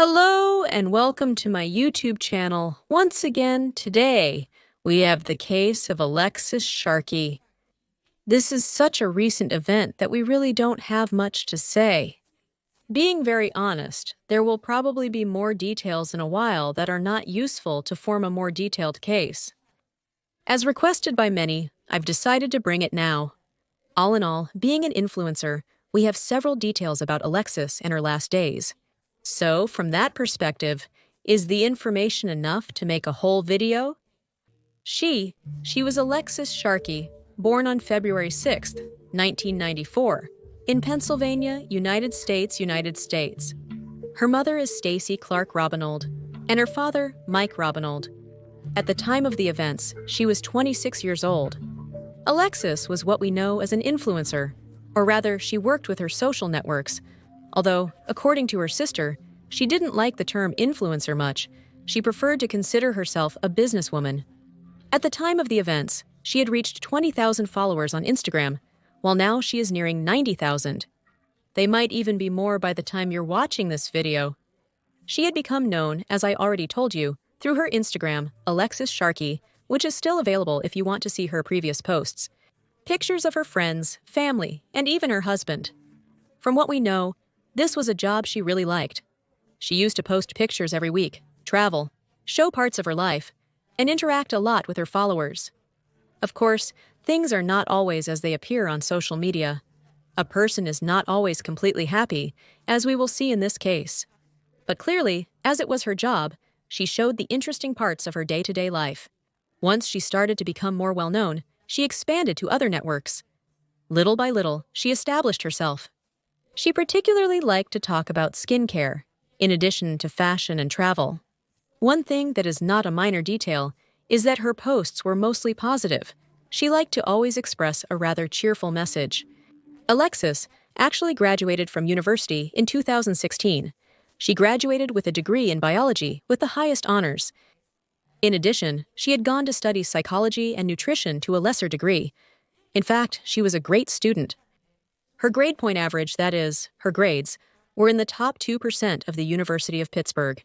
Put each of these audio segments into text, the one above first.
Hello and welcome to my YouTube channel. Once again, today we have the case of Alexis Sharkey. This is such a recent event that we really don't have much to say. Being very honest, there will probably be more details in a while that are not useful to form a more detailed case. As requested by many, I've decided to bring it now. All in all, being an influencer, we have several details about Alexis and her last days. So, from that perspective, is the information enough to make a whole video? She was Alexis Sharkey, born on February 6, 1994, in Pennsylvania, United States. Her mother is Stacy Clark Robinold, and her father, Mike Robinold. At the time of the events, she was 26 years old. Alexis was what we know as an influencer, or rather, she worked with her social networks. Although, according to her sister, she didn't like the term influencer much. She preferred to consider herself a businesswoman. At the time of the events, she had reached 20,000 followers on Instagram, while now she is nearing 90,000. They might even be more by the time you're watching this video. She had become known, as I already told you, through her Instagram, Alexis Sharkey, which is still available if you want to see her previous posts. Pictures of her friends, family, and even her husband. From what we know, this was a job she really liked. She used to post pictures every week, travel, show parts of her life, and interact a lot with her followers. Of course, things are not always as they appear on social media. A person is not always completely happy, as we will see in this case. But clearly, as it was her job, she showed the interesting parts of her day-to-day life. Once she started to become more well-known, she expanded to other networks. Little by little, she established herself. She particularly liked to talk about skincare, in addition to fashion and travel. One thing that is not a minor detail is that her posts were mostly positive. She liked to always express a rather cheerful message. Alexis actually graduated from university in 2016. She graduated with a degree in biology with the highest honors. In addition, she had gone to study psychology and nutrition to a lesser degree. In fact, she was a great student. Her grade point average, that is, her grades, were in the top 2% of the University of Pittsburgh.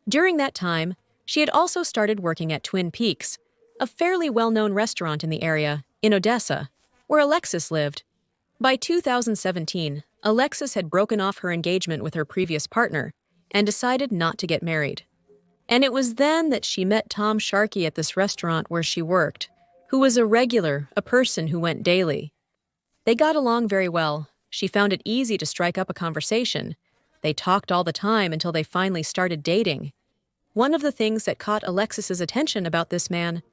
During that time, she had also started working at Twin Peaks, a fairly well-known restaurant in the area, in Odessa, where Alexis lived. By 2017, Alexis had broken off her engagement with her previous partner and decided not to get married. And it was then that she met Tom Sharkey at this restaurant where she worked, who was a person who went daily. They got along very well. She found it easy to strike up a conversation. They talked all the time until they finally started dating. One of the things that caught Alexis's attention about this man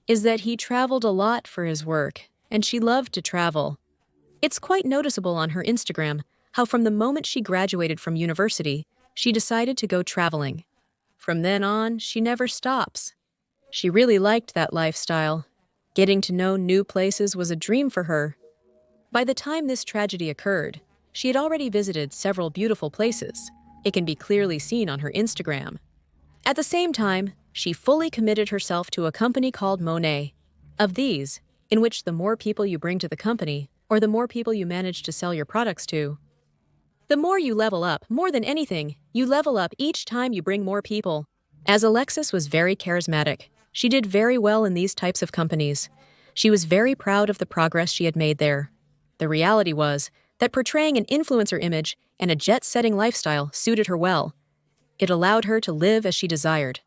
is that he traveled a lot for his work, and she loved to travel. It's quite noticeable on her Instagram how from the moment she graduated from university, she decided to go traveling. From then on, she never stops. She really liked that lifestyle. Getting to know new places was a dream for her. By the time this tragedy occurred, she had already visited several beautiful places. It can be clearly seen on her Instagram. At the same time, she fully committed herself to a company called Monet. Of these, in which the more people you bring to the company, or the more people you manage to sell your products to, the more you level up. More than anything, you level up each time you bring more people. As Alexis was very charismatic, she did very well in these types of companies. She was very proud of the progress she had made there. The reality was that portraying an influencer image and a jet-setting lifestyle suited her well. It allowed her to live as she desired.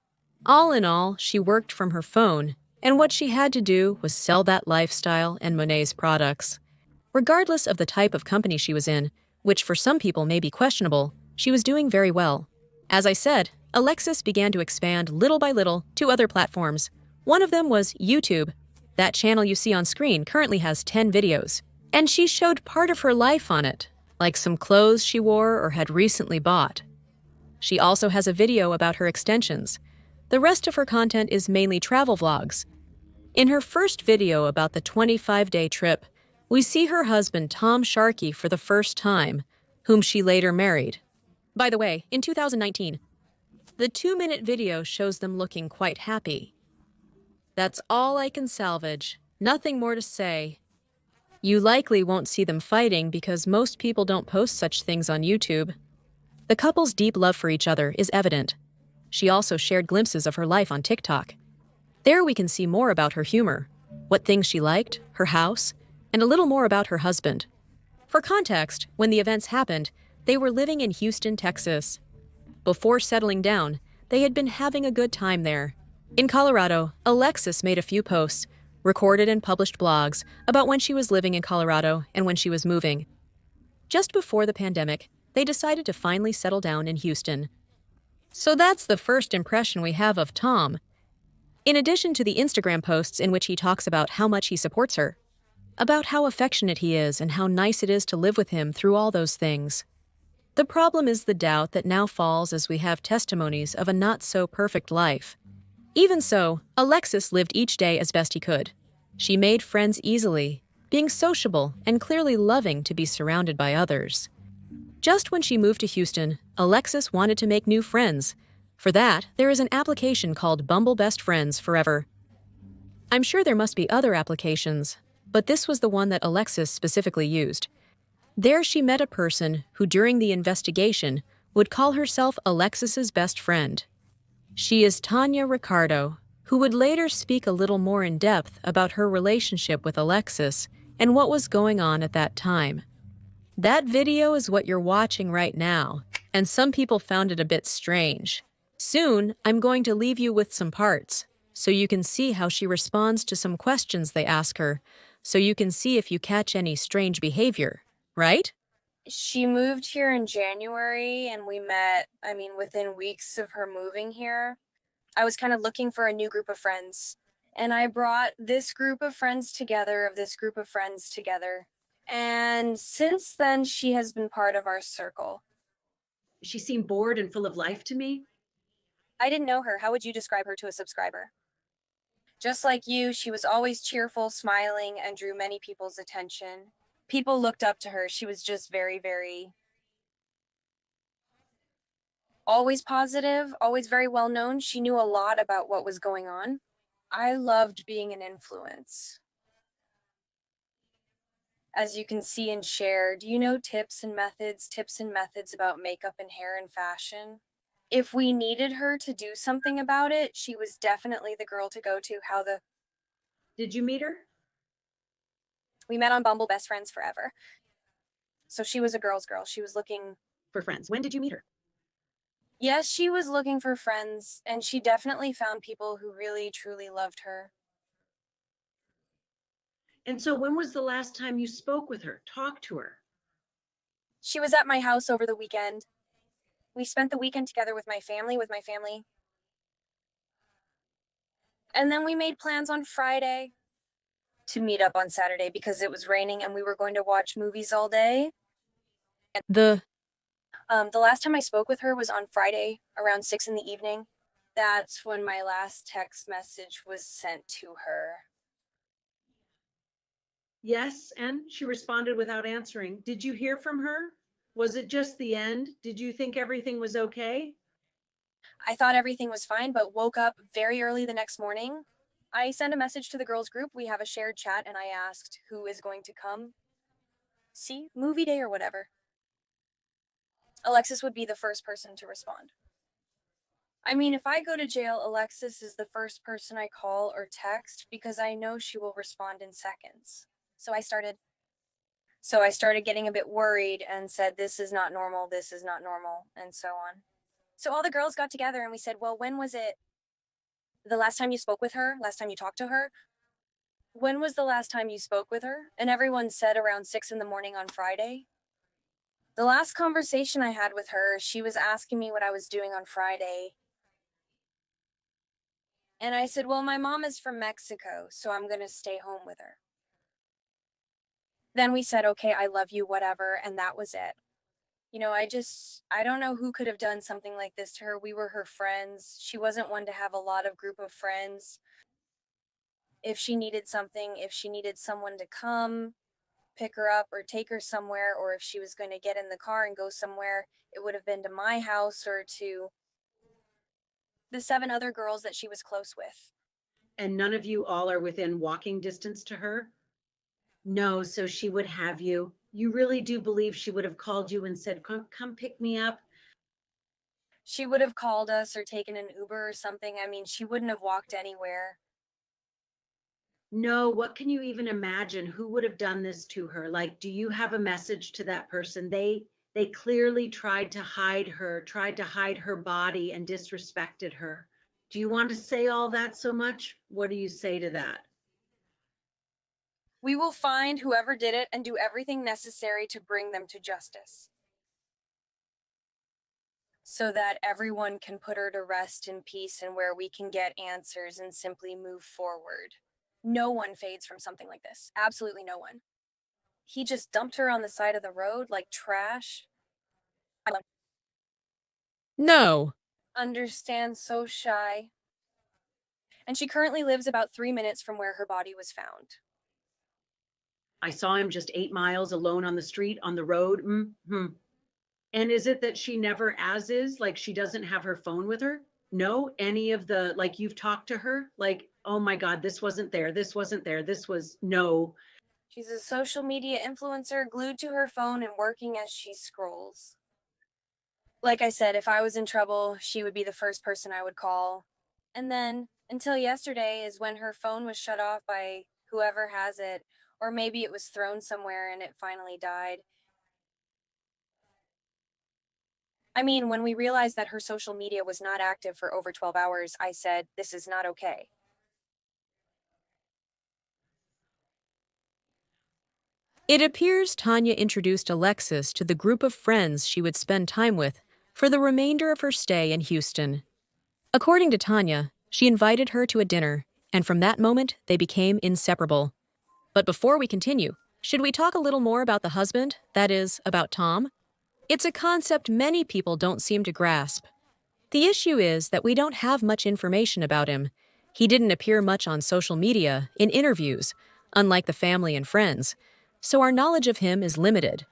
All in all, she worked from her phone, and what she had to do was sell that lifestyle and Monet's products. Regardless of the type of company she was in, which for some people may be questionable, she was doing very well. As I said, Alexis began to expand little by little to other platforms. One of them was YouTube. That channel you see on screen currently has 10 videos. And she showed part of her life on it, like some clothes she wore or had recently bought. She also has a video about her extensions. The rest of her content is mainly travel vlogs. In her first video about the 25-day trip, we see her husband Tom Sharkey for the first time, whom she later married. By the way, in 2019, the 2-minute video shows them looking quite happy. That's all I can salvage. Nothing more to say. You likely won't see them fighting because most people don't post such things on YouTube. The couple's deep love for each other is evident. She also shared glimpses of her life on TikTok. There we can see more about her humor, what things she liked, her house, and a little more about her husband. For context, when the events happened, they were living in Houston, Texas. Before settling down, they had been having a good time there. In Colorado, Alexis made a few posts, recorded and published blogs about when she was living in Colorado and when she was moving. Just before the pandemic, they decided to finally settle down in Houston. So that's the first impression we have of Tom. In addition to the Instagram posts in which he talks about how much he supports her, about how affectionate he is and how nice it is to live with him through all those things. The problem is the doubt that now falls as we have testimonies of a not-so-perfect life. Even so, Alexis lived each day as best he could. She made friends easily, being sociable and clearly loving to be surrounded by others. Just when she moved to Houston, Alexis wanted to make new friends. For that, there is an application called Bumble Best Friends Forever. I'm sure there must be other applications, but this was the one that Alexis specifically used. There she met a person who, during the investigation, would call herself Alexis's best friend. She is Tanya Ricardo, who would later speak a little more in depth about her relationship with Alexis and what was going on at that time. That video is what you're watching right now, and some people found it a bit strange. Soon, I'm going to leave you with some parts, so you can see how she responds to some questions they ask her, so you can see if you catch any strange behavior, right? She moved here in January and we met, within weeks of her moving here. I was kind of looking for a new group of friends. And I brought this group of friends together, And since then, she has been part of our circle. She seemed bored and full of life to me. I didn't know her. How would you describe her to a subscriber? Just like you, she was always cheerful, smiling, and drew many people's attention. People looked up to her. She was just very always positive, always very well known. She knew a lot about what was going on. I loved being an influence. As you can see and share, do you know tips and methods about makeup and hair and fashion? If we needed her to do something about it, she was definitely the girl to go to. Did you meet her? We met on Bumble Best Friends Forever. So she was a girl's girl. She was looking For friends. When did you meet her? Yes, she was looking for friends, and she definitely found people who really, truly loved her. And so when was the last time you spoke with her, talked to her? She was at my house over the weekend. We spent the weekend together with my family. And then we made plans on Friday to meet up on Saturday because it was raining and we were going to watch movies all day. The The last time I spoke with her was on Friday around 6 in the evening. That's when my last text message was sent to her. Yes, and she responded without answering. Did you hear from her? Was it just the end? Did you think everything was okay? I thought everything was fine, but woke up very early the next morning. I sent a message to the girls group. We have a shared chat, and I asked who is going to come see movie day or whatever. Alexis would be the first person to respond. If I go to jail, Alexis is the first person I call or text because I know she will respond in seconds. So I started getting a bit worried and said, this is not normal, and so on. So all the girls got together and we said, well, when was it the last time you spoke with her? Last time you talked to her? When was the last time you spoke with her? And everyone said around 6 in the morning on Friday. The last conversation I had with her, she was asking me what I was doing on Friday. And I said, well, my mom is from Mexico, so I'm going to stay home with her. Then we said, okay, I love you, whatever. And that was it. I don't know who could have done something like this to her. We were her friends. She wasn't one to have a lot of group of friends. If she needed something, if she needed someone to come pick her up or take her somewhere, or if she was going to get in the car and go somewhere, it would have been to my house or to the 7 other girls that she was close with. And none of you all are within walking distance to her? No, so she would have you. You really do believe she would have called you and said, come pick me up? She would have called us or taken an Uber or something. I mean, she wouldn't have walked anywhere. No, what can you even imagine? Who would have done this to her? Like, do you have a message to that person? They clearly tried to hide her body and disrespected her. Do you want to say all that so much? What do you say to that? We will find whoever did it and do everything necessary to bring them to justice, so that everyone can put her to rest in peace and where we can get answers and simply move forward. No one fades from something like this. Absolutely no one. He just dumped her on the side of the road like trash. I don't No. understand, so shy. And she currently lives about 3 minutes from where her body was found. I saw him just 8 miles alone on the street, on the road. And is it that she never as is, like she doesn't have her phone with her? No, any of the, like you've talked to her, like, oh my God, this wasn't there. This wasn't there. This was no. She's a social media influencer glued to her phone and working as she scrolls. Like I said, if I was in trouble, she would be the first person I would call. And then, until yesterday, is when her phone was shut off by whoever has it, or maybe it was thrown somewhere and it finally died. I mean, when we realized that her social media was not active for over 12 hours, I said, this is not okay. It appears Tanya introduced Alexis to the group of friends she would spend time with for the remainder of her stay in Houston. According to Tanya, she invited her to a dinner, and from that moment, they became inseparable. But before we continue, should we talk a little more about the husband, that is, about Tom? It's a concept many people don't seem to grasp. The issue is that we don't have much information about him. He didn't appear much on social media, in interviews, unlike the family and friends, so our knowledge of him is limited.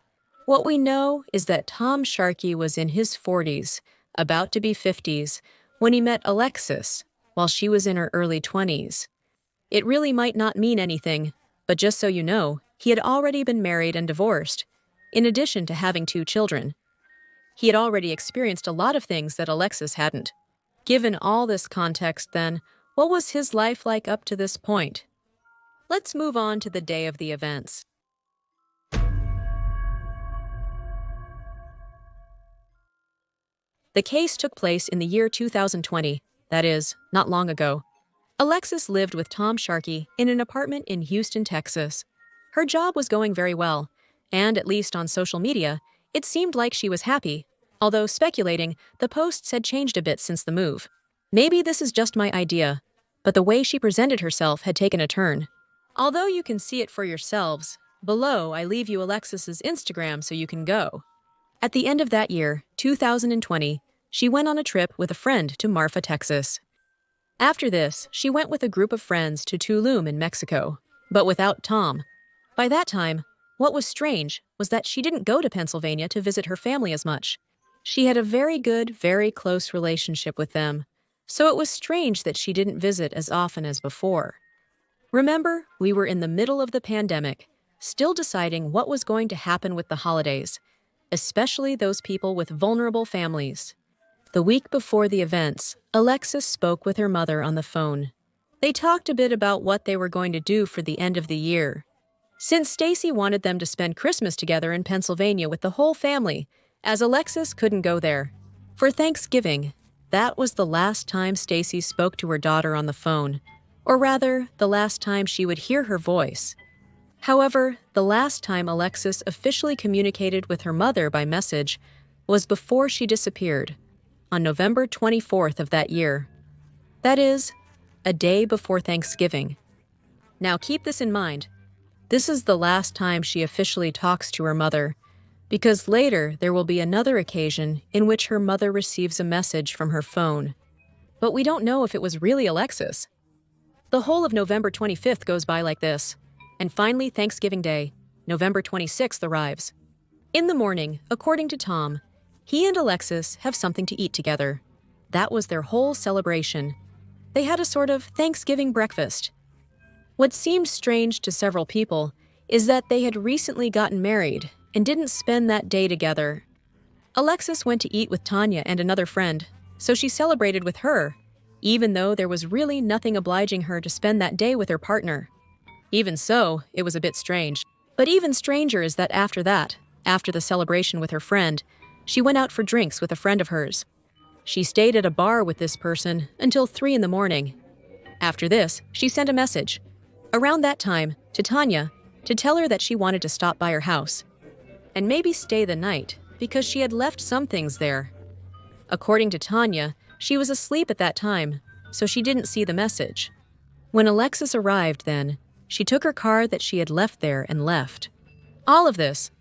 What we know is that Tom Sharkey was in his 40s, about to be 50s, when he met Alexis, while she was in her early 20s. It really might not mean anything, but just so you know, he had already been married and divorced, in addition to having 2 children. He had already experienced a lot of things that Alexis hadn't. Given all this context, then, what was his life like up to this point? Let's move on to the day of the events. The case took place in the year 2020, that is, not long ago. Alexis lived with Tom Sharkey in an apartment in Houston, Texas. Her job was going very well, and at least on social media, it seemed like she was happy, although speculating, the posts had changed a bit since the move. Maybe this is just my idea, but the way she presented herself had taken a turn. Although you can see it for yourselves, below I leave you Alexis's Instagram so you can go. At the end of that year, 2020, she went on a trip with a friend to Marfa, Texas. After this, she went with a group of friends to Tulum in Mexico, but without Tom. By that time, what was strange was that she didn't go to Pennsylvania to visit her family as much. She had a very good, very close relationship with them, so it was strange that she didn't visit as often as before. Remember, we were in the middle of the pandemic, still deciding what was going to happen with the holidays, especially those people with vulnerable families. The week before the events, Alexis spoke with her mother on the phone. They talked a bit about what they were going to do for the end of the year. Since Stacy wanted them to spend Christmas together in Pennsylvania with the whole family, as Alexis couldn't go there. For Thanksgiving, that was the last time Stacy spoke to her daughter on the phone, or rather, the last time she would hear her voice. However, the last time Alexis officially communicated with her mother by message was before she disappeared, on November 24th of that year. That is, a day before Thanksgiving. Now keep this in mind. This is the last time she officially talks to her mother, because later there will be another occasion in which her mother receives a message from her phone. But we don't know if it was really Alexis. The whole of November 25th goes by like this, and finally Thanksgiving Day, November 26th, arrives. In the morning, according to Tom, he and Alexis have something to eat together. That was their whole celebration. They had a sort of Thanksgiving breakfast. What seemed strange to several people is that they had recently gotten married and didn't spend that day together. Alexis went to eat with Tanya and another friend, so she celebrated with her, even though there was really nothing obliging her to spend that day with her partner. Even so, it was a bit strange. But even stranger is that after the celebration with her friend, she went out for drinks with a friend of hers. She stayed at a bar with this person until 3 in the morning. After this, she sent a message, around that time, to Tanya to tell her that she wanted to stop by her house and maybe stay the night because she had left some things there. According to Tanya, she was asleep at that time, so she didn't see the message. When Alexis arrived then, she took her car that she had left there and left. All of this,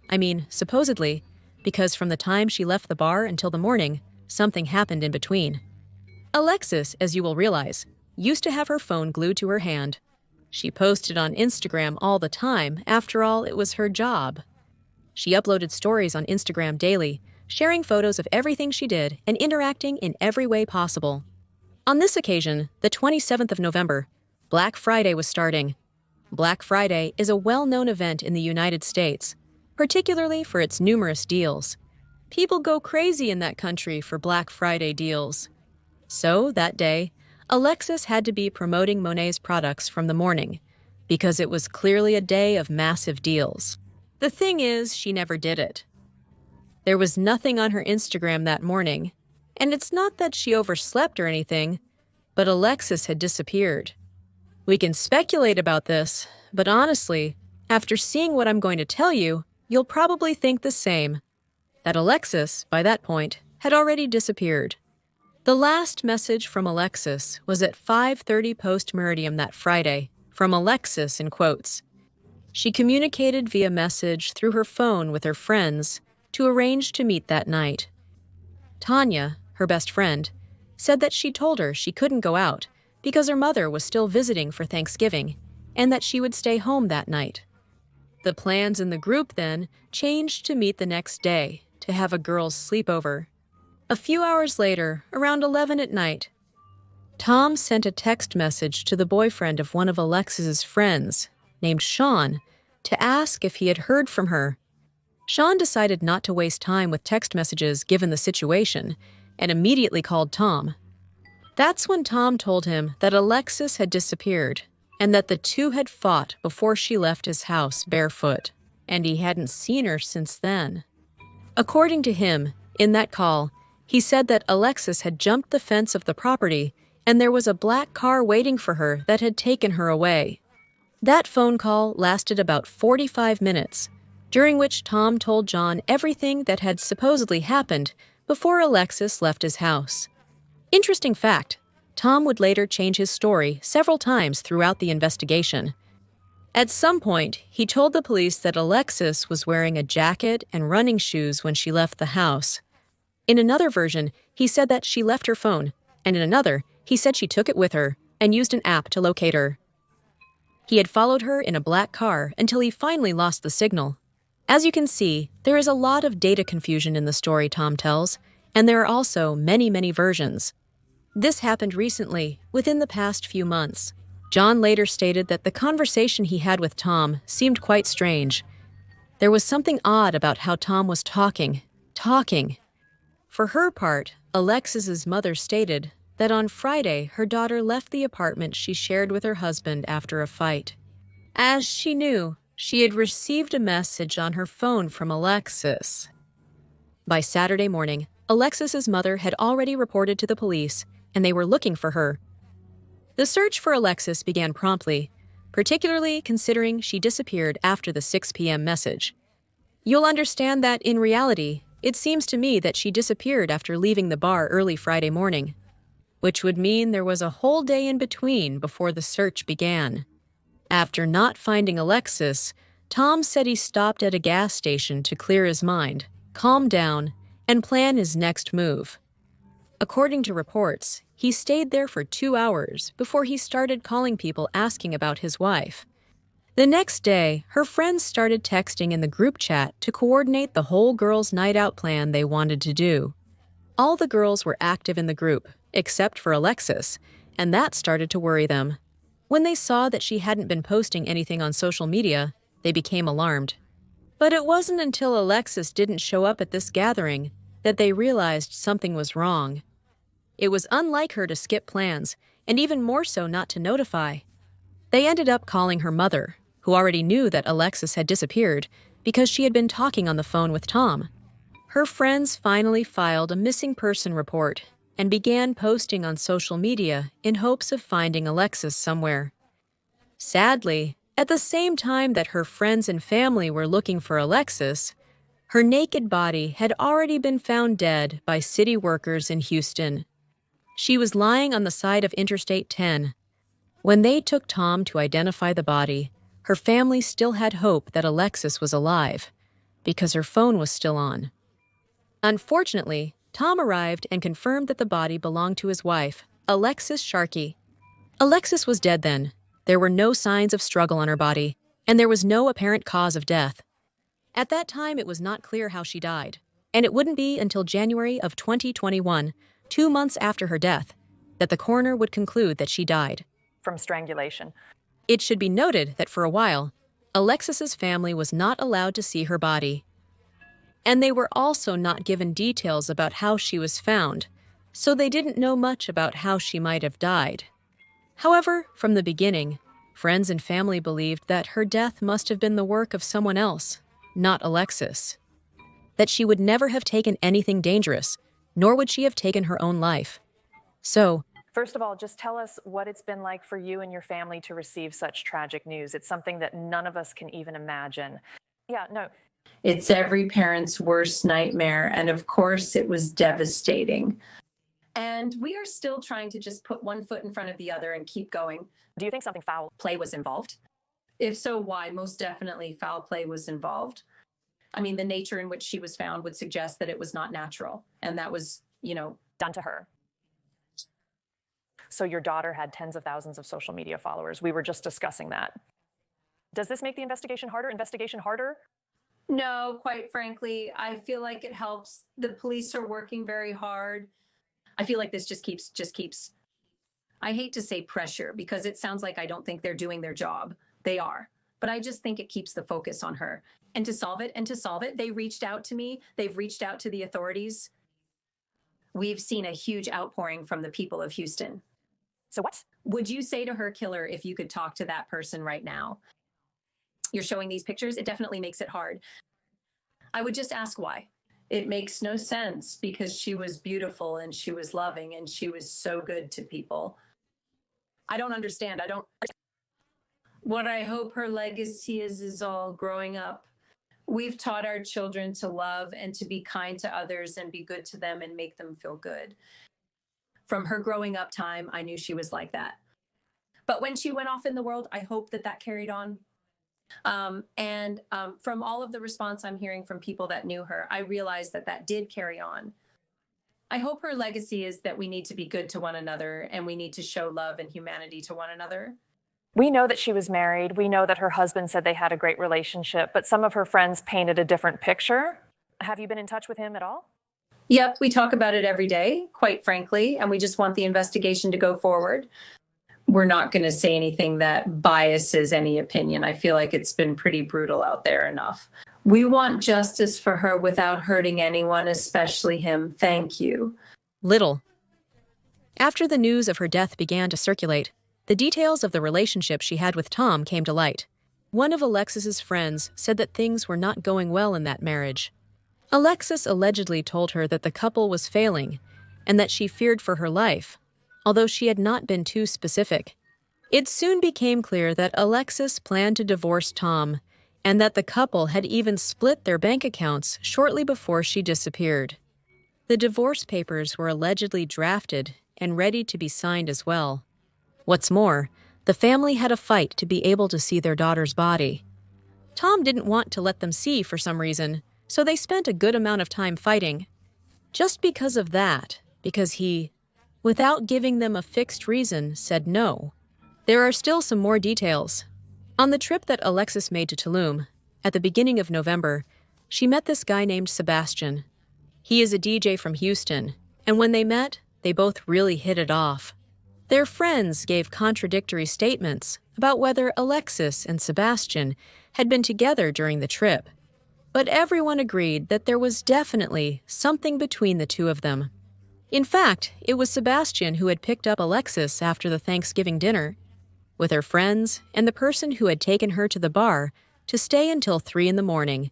supposedly, because from the time she left the bar until the morning, something happened in between. Alexis, as you will realize, used to have her phone glued to her hand. She posted on Instagram all the time. After all, it was her job. She uploaded stories on Instagram daily, sharing photos of everything she did and interacting in every way possible. On this occasion, the 27th of November, Black Friday was starting. Black Friday is a well-known event in the United States, particularly for its numerous deals. People go crazy in that country for Black Friday deals. So, that day, Alexis had to be promoting Monet's products from the morning, because it was clearly a day of massive deals. The thing is, she never did it. There was nothing on her Instagram that morning, and it's not that she overslept or anything, but Alexis had disappeared. We can speculate about this, but honestly, after seeing what I'm going to tell you, you'll probably think the same, that Alexis, by that point, had already disappeared. The last message from Alexis was at 5:30 post-meridium that Friday, from Alexis in quotes. She communicated via message through her phone with her friends to arrange to meet that night. Tanya, her best friend, said that she told her she couldn't go out because her mother was still visiting for Thanksgiving and that she would stay home that night. The plans in the group then changed to meet the next day to have a girls' sleepover. A few hours later, around 11 at night, Tom sent a text message to the boyfriend of one of Alexis's friends, named Sean, to ask if he had heard from her. Sean decided not to waste time with text messages given the situation, and immediately called Tom. That's when Tom told him that Alexis had disappeared, and that the two had fought before she left his house barefoot, and he hadn't seen her since then. According to him, in that call, he said that Alexis had jumped the fence of the property and there was a black car waiting for her that had taken her away. That phone call lasted about 45 minutes, during which Tom told John everything that had supposedly happened before Alexis left his house. Interesting fact, Tom would later change his story several times throughout the investigation. At some point, he told the police that Alexis was wearing a jacket and running shoes when she left the house. In another version, he said that she left her phone, and in another, he said she took it with her and used an app to locate her. He had followed her in a black car until he finally lost the signal. As you can see, there is a lot of data confusion in the story Tom tells, and there are also many, many versions. This happened recently, within the past few months. John later stated that the conversation he had with Tom seemed quite strange. There was something odd about how Tom was talking. For her part, Alexis's mother stated that on Friday her daughter left the apartment she shared with her husband after a fight. As she knew, she had received a message on her phone from Alexis. By Saturday morning, Alexis's mother had already reported to the police, and they were looking for her. The search for Alexis began promptly, particularly considering she disappeared after the 6 p.m. message. You'll understand that, in reality, it seems to me that she disappeared after leaving the bar early Friday morning, which would mean there was a whole day in between before the search began. After not finding Alexis, Tom said he stopped at a gas station to clear his mind, calm down, and plan his next move. According to reports, he stayed there for 2 hours before he started calling people asking about his wife. The next day, her friends started texting in the group chat to coordinate the whole girls' night out plan they wanted to do. All the girls were active in the group, except for Alexis, and that started to worry them. When they saw that she hadn't been posting anything on social media, they became alarmed. But it wasn't until Alexis didn't show up at this gathering that they realized something was wrong. It was unlike her to skip plans, and even more so not to notify. They ended up calling her mother, who already knew that Alexis had disappeared because she had been talking on the phone with Tom. Her friends finally filed a missing person report and began posting on social media in hopes of finding Alexis somewhere. Sadly, at the same time that her friends and family were looking for Alexis, her naked body had already been found dead by city workers in Houston. She was lying on the side of Interstate 10. When they took Tom to identify the body, her family still had hope that Alexis was alive, because her phone was still on. Unfortunately, Tom arrived and confirmed that the body belonged to his wife, Alexis Sharkey. Alexis was dead then. There were no signs of struggle on her body, and there was no apparent cause of death. At that time, it was not clear how she died, and it wouldn't be until January of 2021, 2 months after her death, that the coroner would conclude that she died from strangulation. It should be noted that for a while, Alexis's family was not allowed to see her body. And they were also not given details about how she was found, so they didn't know much about how she might have died. However, from the beginning, friends and family believed that her death must have been the work of someone else, not Alexis. That she would never have taken anything dangerous, nor would she have taken her own life. So, first of all, just tell us what it's been like for you and your family to receive such tragic news. It's something that none of us can even imagine. It's every parent's worst nightmare. And of course, it was devastating. And we are still trying to just put one foot in front of the other and keep going. Do you think something foul play was involved? If so, why? Most definitely foul play was involved. I mean, the nature in which she was found would suggest that it was not natural. And that was, done to her. So your daughter had tens of thousands of social media followers. We were just discussing that. Does this make the investigation harder? No, quite frankly, I feel like it helps. The police are working very hard. I feel like this just keeps, I hate to say pressure because it sounds like I don't think they're doing their job. They are. But I just think it keeps the focus on her. And to solve it, they reached out to me. They've reached out to the authorities. We've seen a huge outpouring from the people of Houston. So what would you say to her killer if you could talk to that person right now? You're showing these pictures. It definitely makes it hard. I would just ask why. It makes no sense because she was beautiful and she was loving and she was so good to people. I don't understand. What I hope her legacy is all growing up. We've taught our children to love and to be kind to others and be good to them and make them feel good. From her growing up time, I knew she was like that. But when she went off in the world, I hope that carried on. From all of the response I'm hearing from people that knew her, I realized that did carry on. I hope her legacy is that we need to be good to one another and we need to show love and humanity to one another. We know that she was married. We know that her husband said they had a great relationship, but some of her friends painted a different picture. Have you been in touch with him at all? Yep, we talk about it every day, quite frankly, and we just want the investigation to go forward. We're not going to say anything that biases any opinion. I feel like it's been pretty brutal out there enough. We want justice for her without hurting anyone, especially him. Thank you. Little. After the news of her death began to circulate, the details of the relationship she had with Tom came to light. One of Alexis's friends said that things were not going well in that marriage. Alexis allegedly told her that the couple was failing and that she feared for her life, although she had not been too specific. It soon became clear that Alexis planned to divorce Tom and that the couple had even split their bank accounts shortly before she disappeared. The divorce papers were allegedly drafted and ready to be signed as well. What's more, the family had a fight to be able to see their daughter's body. Tom didn't want to let them see for some reason, so they spent a good amount of time fighting. Just because of that, because he, without giving them a fixed reason, said no. There are still some more details. On the trip that Alexis made to Tulum, at the beginning of November, she met this guy named Sebastian. He is a DJ from Houston, and when they met, they both really hit it off. Their friends gave contradictory statements about whether Alexis and Sebastian had been together during the trip. but everyone agreed that there was definitely something between the two of them. In fact, it was Sebastian who had picked up Alexis after the Thanksgiving dinner with her friends and the person who had taken her to the bar to stay until 3 in the morning.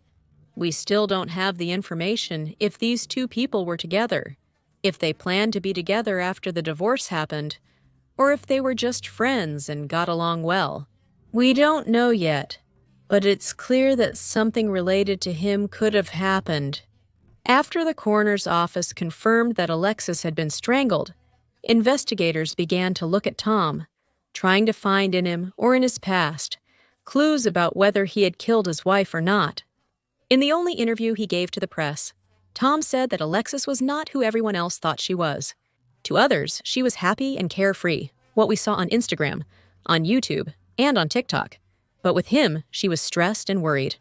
We still don't have the information if these two people were together, if they planned to be together after the divorce happened, or if they were just friends and got along well. We don't know yet, but it's clear that something related to him could have happened. After the coroner's office confirmed that Alexis had been strangled, investigators began to look at Tom, trying to find in him or in his past clues about whether he had killed his wife or not. In the only interview he gave to the press, Tom said that Alexis was not who everyone else thought she was. To others, she was happy and carefree, what we saw on Instagram, on YouTube, and on TikTok. But with him, she was stressed and worried.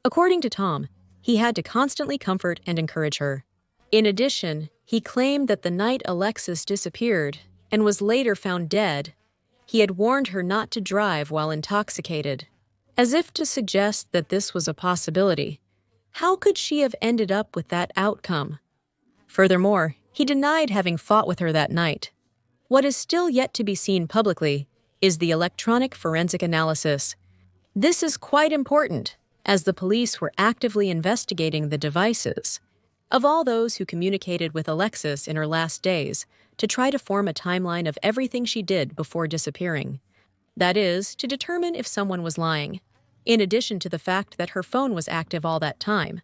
According to Tom, he had to constantly comfort and encourage her. In addition, he claimed that the night Alexis disappeared and was later found dead, he had warned her not to drive while intoxicated, as if to suggest that this was a possibility. How could she have ended up with that outcome? Furthermore, he denied having fought with her that night. What is still yet to be seen publicly is the electronic forensic analysis. This is quite important, as the police were actively investigating the devices of all those who communicated with Alexis in her last days to try to form a timeline of everything she did before disappearing. That is, to determine if someone was lying, in addition to the fact that her phone was active all that time.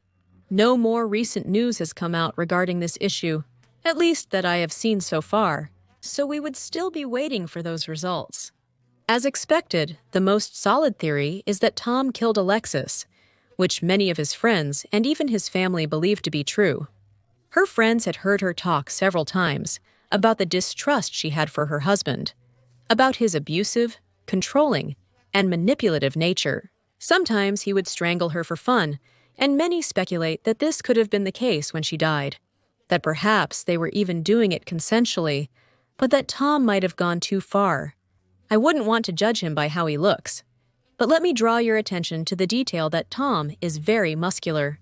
No more recent news has come out regarding this issue, at least that I have seen so far, so we would still be waiting for those results. As expected, the most solid theory is that Tom killed Alexis, which many of his friends and even his family believed to be true. Her friends had heard her talk several times about the distrust she had for her husband, about his abusive, controlling, and manipulative nature. Sometimes he would strangle her for fun, and many speculate that this could have been the case when she died, that perhaps they were even doing it consensually, but that Tom might have gone too far. I wouldn't want to judge him by how he looks, but let me draw your attention to the detail that Tom is very muscular.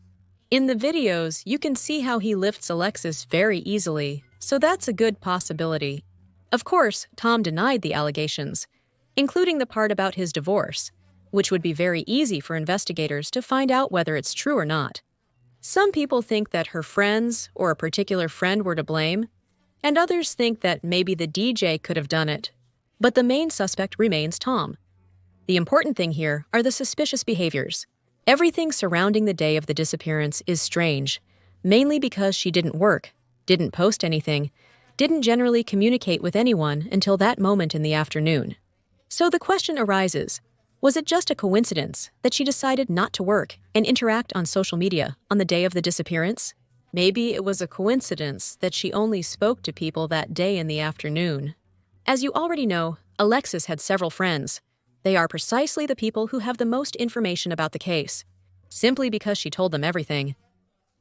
In the videos, you can see how he lifts Alexis very easily, so that's a good possibility. Of course, Tom denied the allegations, including the part about his divorce, which would be very easy for investigators to find out whether it's true or not. Some people think that her friends or a particular friend were to blame, and others think that maybe the DJ could have done it. But the main suspect remains Tom. The important thing here are the suspicious behaviors. Everything surrounding the day of the disappearance is strange, mainly because she didn't work, didn't post anything, didn't generally communicate with anyone until that moment in the afternoon. So the question arises, was it just a coincidence that she decided not to work and interact on social media on the day of the disappearance? Maybe it was a coincidence that she only spoke to people that day in the afternoon. As you already know, Alexis had several friends. They are precisely the people who have the most information about the case, simply because she told them everything.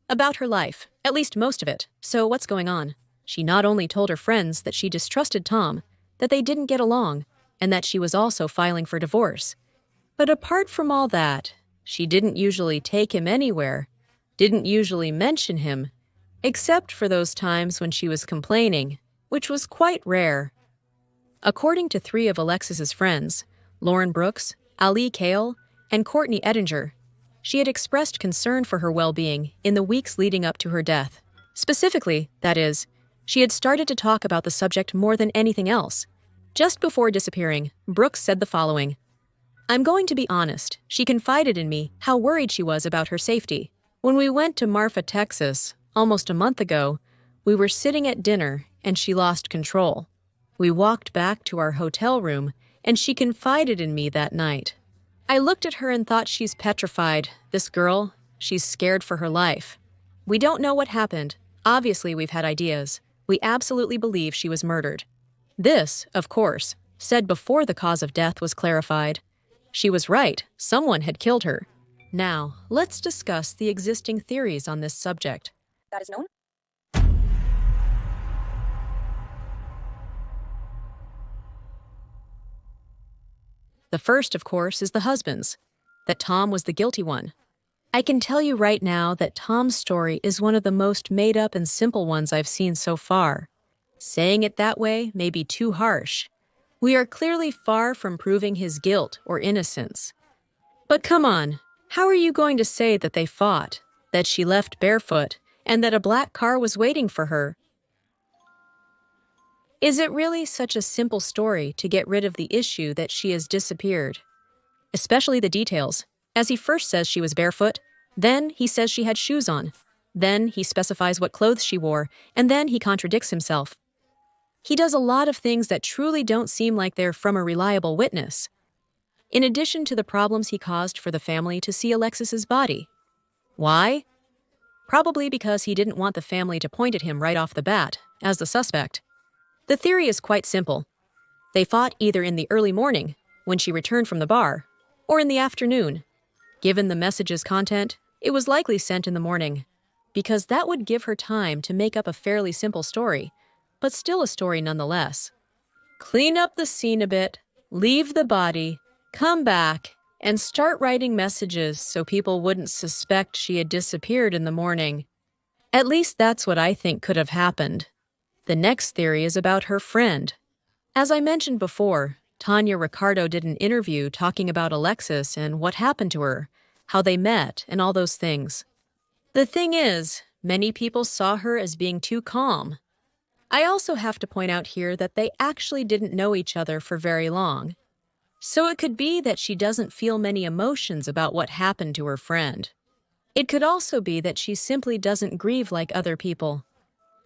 About her life, at least most of it. So what's going on? She not only told her friends that she distrusted Tom, that they didn't get along, and that she was also filing for divorce. But apart from all that, she didn't usually take him anywhere, didn't usually mention him, except for those times when she was complaining, which was quite rare. According to 3 of Alexis's friends, Lauren Brooks, Ali Kale, and Courtney Ettinger, she had expressed concern for her well-being in the weeks leading up to her death. Specifically, that is, she had started to talk about the subject more than anything else. Just before disappearing, Brooks said the following, "I'm going to be honest, she confided in me how worried she was about her safety. When we went to Marfa, Texas, almost a month ago, we were sitting at dinner and she lost control. We walked back to our hotel room and she confided in me that night. I looked at her and thought, she's petrified. This girl, she's scared for her life. We don't know what happened. Obviously, we've had ideas. We absolutely believe she was murdered." This, of course, said before the cause of death was clarified. She was right. Someone had killed her. Now, let's discuss the existing theories on this subject. That is known. The first, of course, is the husband's, that Tom was the guilty one. I can tell you right now that Tom's story is one of the most made up and simple ones I've seen so far. Saying it that way may be too harsh. We are clearly far from proving his guilt or innocence. But come on, how are you going to say that they fought, that she left barefoot, and that a black car was waiting for her? Is it really such a simple story to get rid of the issue that she has disappeared? Especially the details, as he first says she was barefoot, then he says she had shoes on, then he specifies what clothes she wore, and then he contradicts himself. He does a lot of things that truly don't seem like they're from a reliable witness. In addition to the problems he caused for the family to see Alexis's body. Why? Probably because he didn't want the family to point at him right off the bat, as the suspect. The theory is quite simple. They fought either in the early morning, when she returned from the bar, or in the afternoon. Given the message's content, it was likely sent in the morning, because that would give her time to make up a fairly simple story, but still a story nonetheless. Clean up the scene a bit, leave the body, come back, and start writing messages so people wouldn't suspect she had disappeared in the morning. At least that's what I think could have happened. The next theory is about her friend. As I mentioned before, Tanya Ricardo did an interview talking about Alexis and what happened to her, how they met, and all those things. The thing is, many people saw her as being too calm. I also have to point out here that they actually didn't know each other for very long. So it could be that she doesn't feel many emotions about what happened to her friend. It could also be that she simply doesn't grieve like other people.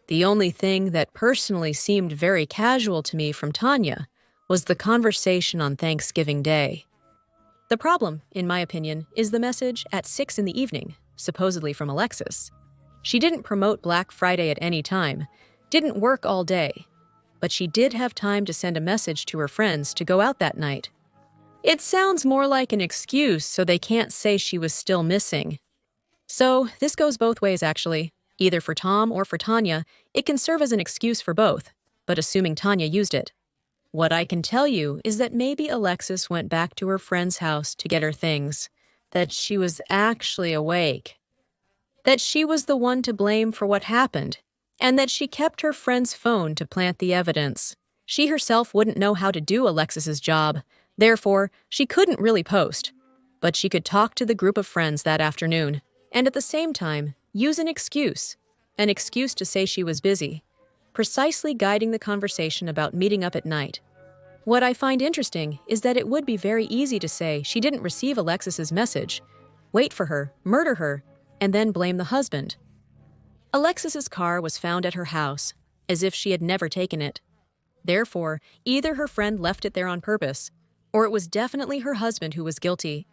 The only thing that personally seemed very casual to me from Tanya was the conversation on Thanksgiving Day. The problem, in my opinion, is the message at 6 in the evening, supposedly from Alexis. She didn't promote Black Friday at any time, didn't work all day, but she did have time to send a message to her friends to go out that night. It sounds more like an excuse so they can't say she was still missing. So this goes both ways, actually. Either for Tom or for Tanya, it can serve as an excuse for both, but assuming Tanya used it. What I can tell you is that maybe Alexis went back to her friend's house to get her things, that she was actually awake, that she was the one to blame for what happened, and that she kept her friend's phone to plant the evidence. She herself wouldn't know how to do Alexis's job, therefore, she couldn't really post. But she could talk to the group of friends that afternoon, and at the same time, use an excuse to say she was busy, precisely guiding the conversation about meeting up at night. What I find interesting is that it would be very easy to say she didn't receive Alexis's message, wait for her, murder her, and then blame the husband. Alexis's car was found at her house, as if she had never taken it. Therefore, either her friend left it there on purpose, or it was definitely her husband who was guilty.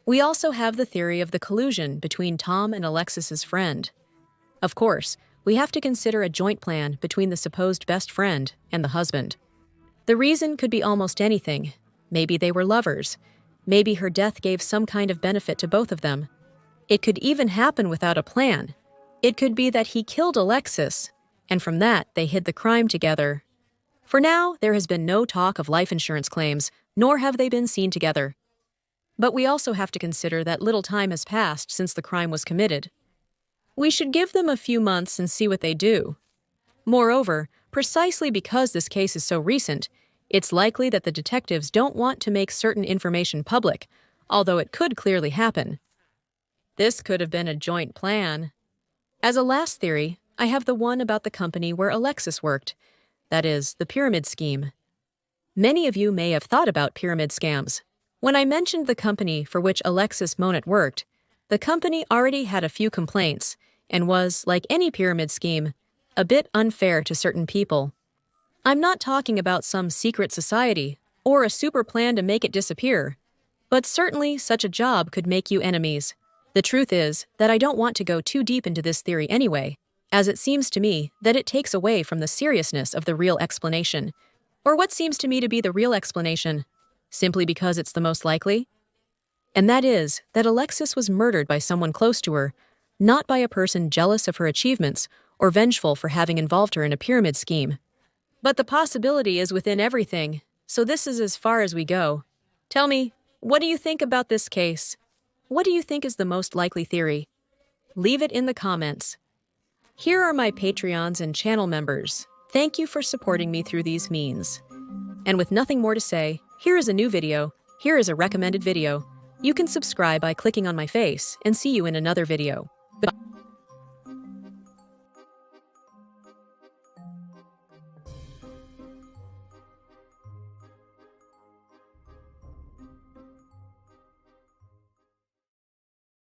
We also have the theory of the collusion between Tom and Alexis's friend. Of course, we have to consider a joint plan between the supposed best friend and the husband. The reason could be almost anything. Maybe they were lovers. Maybe her death gave some kind of benefit to both of them. It could even happen without a plan. It could be that he killed Alexis, and from that they hid the crime together. For now, there has been no talk of life insurance claims, nor have they been seen together. But we also have to consider that little time has passed since the crime was committed. We should give them a few months and see what they do. Moreover, precisely because this case is so recent, it's likely that the detectives don't want to make certain information public, although it could clearly happen. This could have been a joint plan. As a last theory, I have the one about the company where Alexis worked, that is, the pyramid scheme. Many of you may have thought about pyramid scams. When I mentioned the company for which Alexis Monet worked, the company already had a few complaints and was, like any pyramid scheme, a bit unfair to certain people. I'm not talking about some secret society or a super plan to make it disappear, but certainly such a job could make you enemies. The truth is that I don't want to go too deep into this theory anyway, as it seems to me that it takes away from the seriousness of the real explanation, or what seems to me to be the real explanation, simply because it's the most likely. And that is that Alexis was murdered by someone close to her, not by a person jealous of her achievements or vengeful for having involved her in a pyramid scheme. But the possibility is within everything, so this is as far as we go. Tell me, what do you think about this case? What do you think is the most likely theory? Leave it in the comments. Here are my Patreons and channel members. Thank you for supporting me through these means. And with nothing more to say, here is a new video. Here is a recommended video. You can subscribe by clicking on my face and see you in another video.